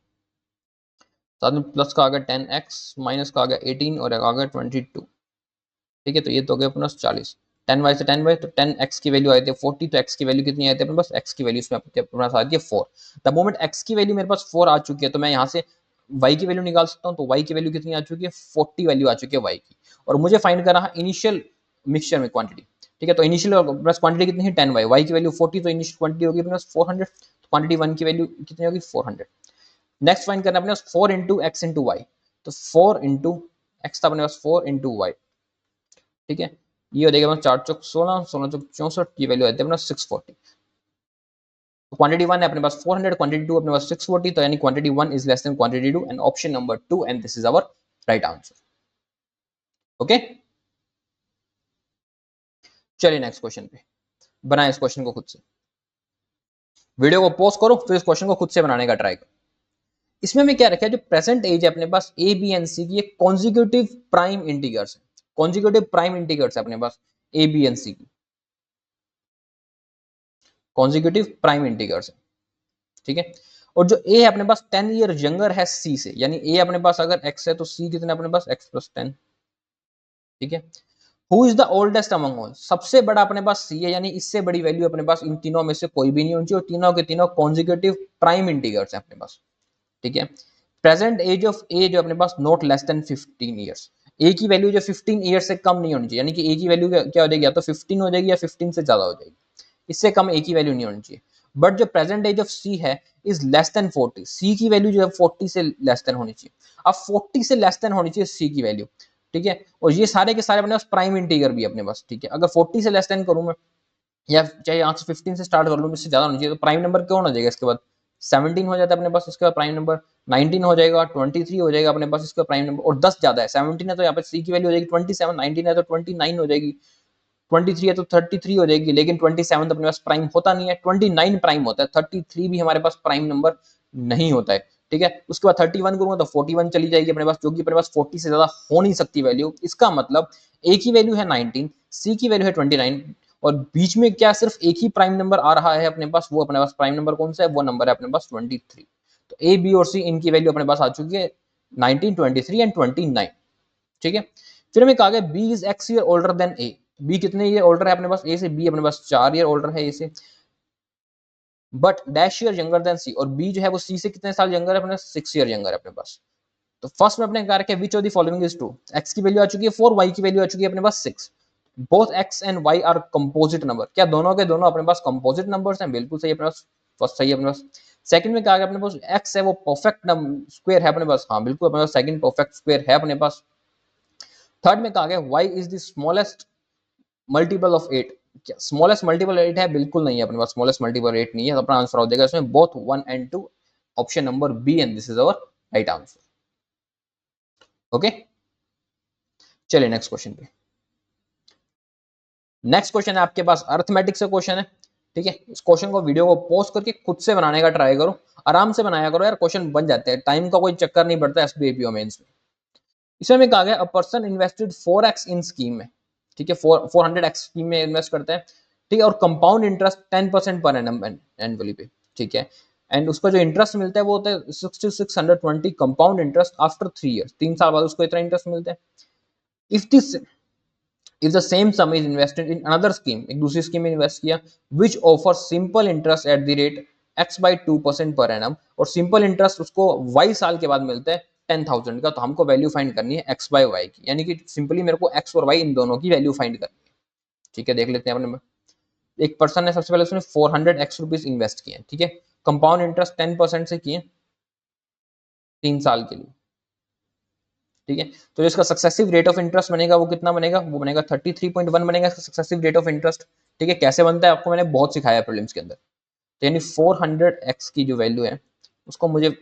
साथ में प्लस का आ गया 10x माइनस का आ गया 18 और आ गया 22। ठीक है, तो ये तो हो गया अपना 40, 10y से 10y तो 10x की वैल्यू आई थी 40, तो x की वैल्यू कितनी आई थी अपने पास, x की वैल्यू इसमें अपने पास आती है 4। द मोमेंट x की वैल्यू मेरे पास 4 आ चुकी है तो मैं यहाँ से y की वैल्यू निकाल सकता हूँ, तो y की वैल्यू कितनी आ चुकी है 40 वैल्यू आ चुकी है y की, और मुझे फाइंड करना है इनिशियल मिक्सचर में क्वांटिटी। ठीक है, तो इनिशियल प्लस क्वांटिटी कितनी है 10y, y की वैल्यू 40, तो इनिशियल क्वांटिटी होगी अपने पास 400, तो क्वांटिटी 1 की वैल्यू कितनी होगी 400। नेक्स्ट फाइंड करना अपने पास 4 इंटू एक्स इंटू वाई, तो 4 इंटू एक्स था अपने पास 4 इंटू वाई। ठीक है, ये हो जाएगा अपना 4 चौक 16, 16 चौक 64, की वैल्यू आती है अपना 640। तो क्वांटिटी 1 है अपने पास 400, क्वांटिटी 2 अपने पास 640, तो यानी quantity 1 is less than quantity 2 and option number 2 and this is our right answer. Okay, चलिए नेक्स्ट क्वेश्चन पे बनाए इस क्वेश्चन को खुद से, वीडियो को पॉज करो फिर इस क्वेश्चन को खुद से बनाने का ट्राई करो। इसमें हमें क्या रखा है, जो प्रेजेंट एज है अपने पास ए बी एंड सी की, ये कॉन्जिक्यूटिव प्राइम इंटीजर्स है, कॉन्जिक्यूटिव प्राइम इंटीजर्स है अपने पास ए बी एंड सी की, कॉन्जिक्यूटिव प्राइम इंटीजर्स है। ठीक है, और जो ए है अपने पास 10 ईयर यंगर है सी से, यानी ए अपने पास अगर x है तो सी कितना अपने पास x प्लस 10। ठीक है, who is the oldest among all, सबसे बड़ा अपने पास सी है, यानी इससे बड़ी वैल्यू अपने पास इन तीनों में से कोई भी नहीं होनी चाहिए, और तीनों के तीनों कॉन्जिक्यूटिव प्राइम इंटीजर्स है अपने पास। ठीक है, प्रेजेंट एज ऑफ ए जो अपने पास नॉट लेस देन 15 ईयर्स, ए की वैल्यू जो 15 ईयर से कम नहीं होनी चाहिए, यानी कि ए की वैल्यू क्या हो जाएगी, या तो 15 हो जाएगी या 15 से ज्यादा हो जाएगी, इससे कम ए की वैल्यू नहीं होनी चाहिए। बट जो प्रेजेंट एज ऑफ सी है इज लेस देन 40, सी की वैल्यू जो है 40 से लेस देन होनी चाहिए। अब 40 से लेस देन होनी चाहिए सी की वैल्यू। ठीक है, और ये सारे के सारे अपने पास प्राइम इंटीजर भी अपने पास। ठीक है, अगर 40 से लेस देन करूं मैं, या चाहे यहाँ से 15 से स्टार्ट कर लूँ, इससे ज्यादा होनी चाहिए, तो प्राइम नंबर कौन हो जाएगा इसके बाद 17 हो जाता है अपने पास, इसके बाद प्राइम नंबर 19 हो जाएगा, 23 हो जाएगा अपने पास इसका प्राइम नंबर, और 10 ज्यादा है, 17 है तो यहाँ पे सी की वैल्यू हो जाएगी 27, 19 है तो 29 हो जाएगी, 23 है तो 33 हो जाएगी, लेकिन 27 तो अपने पास प्राइम होता नहीं है, 29 प्राइम होता है, 33 भी हमारे पास प्राइम नंबर नहीं होता है। ठीक है, उसके बाद 31 करूंगा तो 41 चली जाएगी अपने पास, जो कि अपने पास 40 से ज्यादा हो नहीं सकती वैल्यू। इसका मतलब ए की वैल्यू है 19, सी की वैल्यू है 29, और बीच में क्या सिर्फ एक ही प्राइम नंबर आ रहा है अपने पास, वो अपने पास प्राइम नंबर कौन सा है, वो नंबर है अपने पास 23। तो ए बी और सी इनकी वैल्यू अपने पास आ चुकी है 19, 23 एंड 29। ठीक है, फिर हमें कहा गया B is X year older than A, B कितने ईयर ओल्डर है अपने पास ए से, बी अपने पास 4 ईयर ओल्डर है ए से। But dash year younger than c, और बी जो है वो सी से कितने साल यंगर है अपने 6 ईयर यंगर है अपने पास। तो फर्स्ट में अपने कहा रखा है which of the following is true, x की वैल्यू आ चुकी है 4, वाई की वैल्यू आ चुकी है अपने पास 6, both X and Y are composite number, क्या दोनों के दोनों अपने पास कंपोजिट नंबर्स हैं, बिल्कुल सही अपने पास, फर्स्ट सही है अपने पास। सेकंड में कहा गया अपने पास एक्स है वो परफेक्ट स्क्वायर है अपने पास, हाँ बिल्कुल अपने पास सेकंड परफेक्ट स्क्वायर है अपने पास। थर्ड में कहा गया Y is the smallest multiple of 8, क्या स्मॉलेस्ट मल्टीपल 8 है, बिल्कुल नहीं है अपने पास स्मॉलेस्ट मल्टीपल 8 नहीं है, तो अपना आंसर हो जाएगा इसमें both 1 and 2, option number B, and this is our right answer. Okay, चलिए नेक्स्ट क्वेश्चन पे। नेक्स्ट क्वेश्चन है आपके पास अर्थमेटिक से क्वेश्चन है, ठीक है। इस क्वेश्चन को वीडियो को पॉज करके खुद से बनाने का ट्राई करो, आराम से बनाया करो यार, क्वेश्चन बन जाते हैं, टाइम का कोई चक्कर नहीं पड़ता एसबीआईपीओ मेंस में। इसमें मैं कहा गया a person invested 4x in scheme में, ठीक है, 400x स्कीम में इन्वेस्ट करते हैं, ठीक है, और compound interest 10% per annum annually पे, ठीक है, एंड उसका जो इंटरेस्ट मिलता है वो होता है 6620 कंपाउंड इंटरेस्ट आफ्टर 3 ईयर्स, 3 साल बाद उसको इतना इंटरेस्ट मिलता है। If this if the same sum is invested in another scheme, एक दूसरी स्कीम में इन्वेस्ट किया, which offers simple interest at the rate x by 2% per annum, और सिंपल इंटरेस्ट उसको y साल के बाद मिलता है 10,000 का, तो हमको वैल्यू फाइंड करनी है x by y की, यानी कि सिंपली मेरे को x और y इन दोनों की वैल्यू फाइंड करनी है, ठीक है। देख लेते हैं अपने, एक पर्सन ने सबसे पहले उसने 400 रुपीज इन्वेस्ट किए, ठीक है, कंपाउंड इंटरेस्ट 10% से किए 3 साल के लिए, ठीक है, तो इसका सक्सेसिव रेट ऑफ इंटरेस्ट बनेगा वो कितना बनेगा, वो बनेगा 33.1 बनेगा इसका सक्सेसिव रेट ऑफ इंटरेस्ट, ठीक है। कैसे बनता है आपको मैंने बहुत सिखाया है प्रीलिम्स के अंदर, तो यानी 400x की जो वैल्यू है उसको मुझे,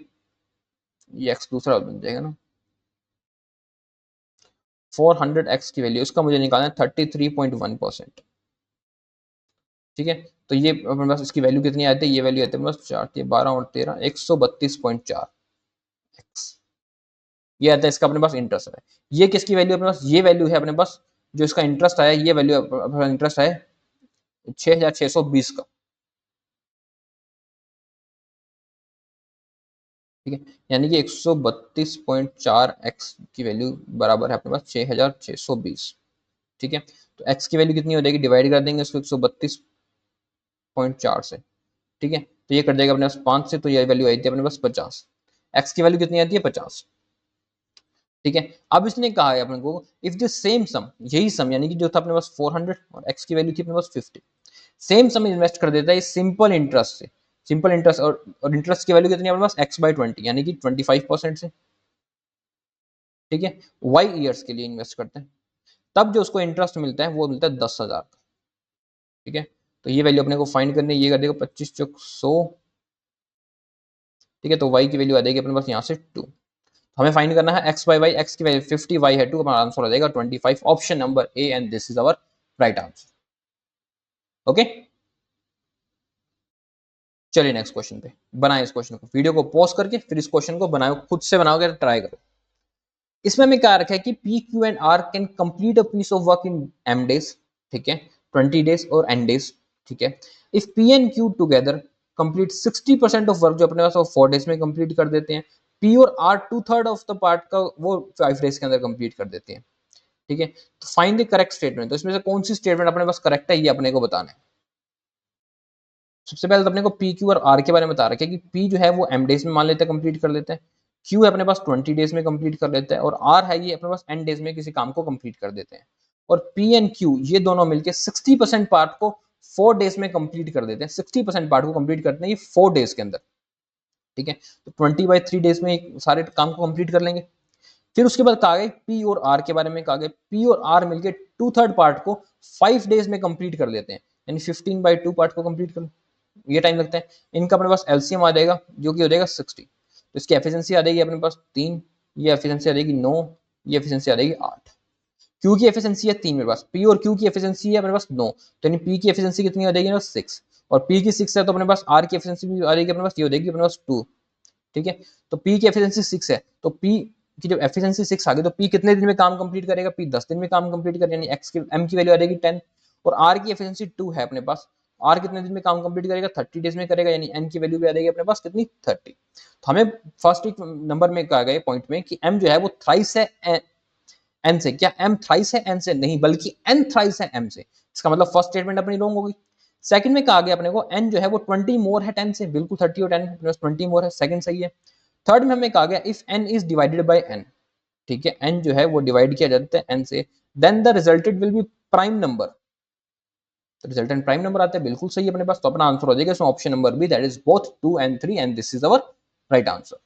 ये x दूसरा बन जाएगा ना, 400x की वैल्यू उसका मुझे निकालना है 33.1%, ठीक है। तो ये अपने पास इसकी वैल्यू कितनी आती है, ये वैल्यू आती है अपने पास 4 12 और 13 132.4 x, ये आता है इसका अपने पास इंटरेस्ट है। ये किसकी वैल्यू अपने पास, ये वैल्यू है अपने पास जो इसका इंटरेस्ट आया, ये वैल्यू इंटरेस्ट है 6620 का, ठीक है, यानी कि 132.4x की वैल्यू बराबर है अपने पास 6620, ठीक है। तो x की वैल्यू कितनी हो जाएगी, डिवाइड कर देंगे उसको 132.4 से, ठीक है, तो ये कट जाएगा अपने पास 5 से, तो ये वैल्यू आई थी अपने पास 50, x की वैल्यू कितनी आती है 50, ठीक है। अब इसने कहा है अपने को इफ द सेम सम, यही सम यानी कि जो था अपने पास 400 और x की वैल्यू थी अपने पास 50, सेम सम इन्वेस्ट कर देता है सिंपल इंटरेस्ट से, सिंपल इंटरेस्ट, और इंटरेस्ट की वैल्यू कितनी है अपने पास x बाई 20 यानी कि 25% से, ठीक है, y ईयर्स के लिए इन्वेस्ट करते हैं, तब जो उसको इंटरेस्ट मिलता है वो मिलता है 10,000 का, ठीक है। तो ये वैल्यू अपने को फाइंड करनी है, ये कर देगा 25 चौक 100, ठीक है, तो y की वैल्यू आ जाएगी अपने पास यहाँ से 2, हमें फाइंड करना है x बाई वाई, x की वैल्यू 50, y है 2, हमारा आंसर हो जाएगा 25, option number A, and this is our right answer. Okay, चलिए नेक्स्ट क्वेश्चन पे, बनाए इस क्वेश्चन को, वीडियो को पॉज करके फिर इस क्वेश्चन को बनाओ, खुद से बनाओगे तो ट्राई करो। इसमें हमें क्या रखा है कि P Q and R can complete a piece of work in M days, ठीक है, 20 डेज और एन डेज, ठीक है। If P and Q together complete 60% of work, जो अपने पास वो 4 डेज में कंप्लीट कर देते हैं, पी और आर 2/3 ऑफ द पार्ट का वो 5 डेज के अंदर कंप्लीट कर देते हैं, ठीक है। तो फाइंड द करेक्ट स्टेटमेंट, तो इसमें से कौन सी स्टेटमेंट अपने पास करेक्ट है ये अपने को बताना है। सबसे पहले तो अपने को पी क्यू और आर के बारे में बता रखा है कि पी जो है वो एम डेज में मान लेते हैं कंप्लीट कर लेते हैं, क्यू है अपने पास 20 डेज में कंप्लीट कर लेता है, और आर है ये अपने पास एन डेज में किसी काम को कंप्लीट कर देते हैं, और पी एंड क्यू ये दोनों मिलकर 60% पार्ट को 4 डेज में कंप्लीट कर देते हैं, 60% पार्ट को कंप्लीट करते हैं ये 4 डेज के अंदर, ठीक है। तो 20/3 डेज में सारे काम को कंप्लीट कर लेंगे। फिर उसके बाद कहा गया पी और आर के बारे में, कहा गया पी और आर मिलकर 2/3 पार्ट को 5 डेज में कंप्लीट कर लेते हैं, यानी 15/2 पार्ट को कंप्लीट कर, ये टाइम लगता है। इनका अपने पास एलसीएम आ जाएगा जो कि हो जाएगा 60, तो इसकी एफिशिएंसी आ जाएगी अपने पास 3, ये एफिशिएंसी आ जाएगी 9, ये एफिशिएंसी आ जाएगी 8। क्यू की एफिशिएंसी है 3 मेरे पास, पी और क्यू की एफिशिएंसी है अपने पास 9, तो यानी पी की एफिशिएंसी कितनी हो जाएगी 6, और पी की 6 है तो अपने पास आर की एफिशिएंसी भी आ जाएगी अपने पास, ये हो जाएगी अपने पास 2, ठीक है। तो पी की एफिशिएंसी 6 है, तो पी की जब एफिशिएंसी 6 आ गई तो पी कितने दिन में काम कंप्लीट करेगा, पी 10 दिन में काम कंप्लीट करेगा, यानी एक्स की एम की वैल्यू आ जाएगी 10, और आर की एफिशिएंसी 2 है अपने पास, आर कितने दिन में काम कंप्लीट करेगा 30 डेज में करेगा, यानी एन की वैल्यू भी आ जाएगी अपने पास कितनी 30। तो हमें फर्स्ट नंबर में कहा गया पॉइंट में कि एम जो है वो थ्राइस है एन से, क्या एम थ्राइस है एन से, नहीं बल्कि एन थ्राइस है एम से, इसका मतलब फर्स्ट स्टेटमेंट अपनी रॉन्ग होगी। सेकंड में कहा गया अपने को n जो है वो 20 मोर है 10 से, बिल्कुल 30 और 10 प्लस 20 मोर है, सेकंड सही है। थर्ड में हमें कहा गया if n is divided by n, ठीक है, n जो है वो डिवाइड किया जाता है n से, then the resulted will be prime number, तो रिजल्टेंट प्राइम नंबर आता है, बिल्कुल सही है अपने पास। तो अपना आंसर हो जाएगा इसमें option number B, that is both 2 and 3 and this is our right answer.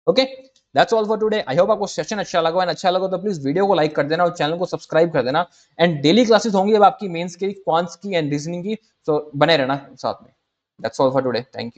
Okay, that's all for today. I hope आपको सेशन अच्छा लगा, एंड अच्छा लगा तो प्लीज वीडियो को लाइक कर देना और चैनल को सब्सक्राइब कर देना। एंड डेली क्लासेस होंगी अब आपकी मेंस की, क्वांट्स की एंड रीजनिंग की, तो बने रहना साथ में। That's all for today, thank you.